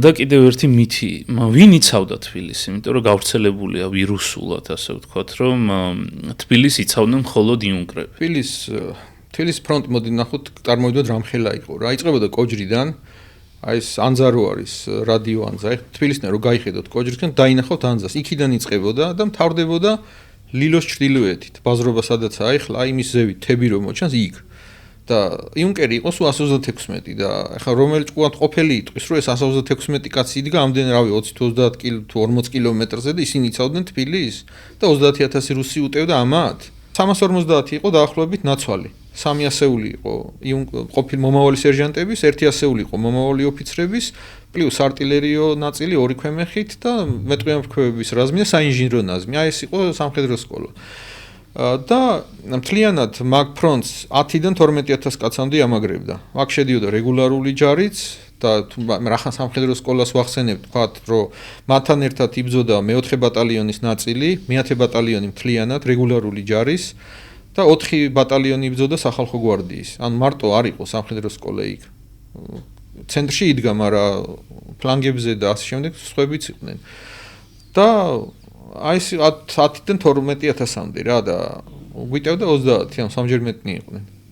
და კიდევ ერთი მითი, ვინ იცავდა თბილისი? იმიტომ რომ გავრცელებულია ვირუსულად, ასე ვთქვათ, რომ თბილისი იცავდნენ მხოლოდ იუნკრები. თბილისის ფრონტი მოდი ნახოთ, წარმოვიდოდ რამხელა იყო. რა იწყებოდა კოჯრიდან, აი ეს ანზა რო არის, რადიო ანზა. თბილისიდან რო გაიხედოთ კოჯრისგან, დაინახავთ ანზას. იქიდან იწყებოდა და მთავრდებოდა ლილოს ჩრდილოეთით. ბაზრობა სადაცაა ახლა, აი მის ზევით თები რო მოჩანს იქ. და იუნკერი იყო სულ 136 და ახლა რომელიც ყუათ ყოფილი იტყვის რომ ეს 136 კაცი იდგა ამდენ რავი 20-30 თუ 40 კილომეტრზე და ისინი იცავდნენ თბილისს და 30000 რუსი უტევდა ამათ 350 იყო დაახლოებით ნაცვალი 3 ასეული იყო ყოფილი მომავალი სერჟანტების 1 ასეული იყო მომავალი ოფიცრების პლუს артиლერიო ნაწილი 2 ქვემეხით და მეტყვიამფრქვევების რაზმი და საინჟინრო ნაზმი აი ეს იყო სამხედრო სკოლა და მთლიანად მაგ ფრონტს 10-დან 12000 კაცამდე ამაგრებდა. აქ შედიოდა რეგულარული ჯარიც და რახან სამხედრო სკოლას ვახსენებთ, ვთქვათ, რომ მათთან ერთად იბრძოდა მე-4 ბატალიონის ნაწილი, მე-10 ბატალიონი მთლიანად რეგულარული ჯარის და 4 ბატალიონი იბრძოდა სახალხო გვარდიის. ანუ მარტო არ იყო სამხედრო სკოლა იქ. ცენტრში იდგა, მაგრამ ფლანგებზე და ასე შემდეგ სხვაებიც იყვნენ. და აი ეს 10-დან 12000-მდე რა და გვიტევდა 30 ან სამჯერ მეტნი იყვნენ.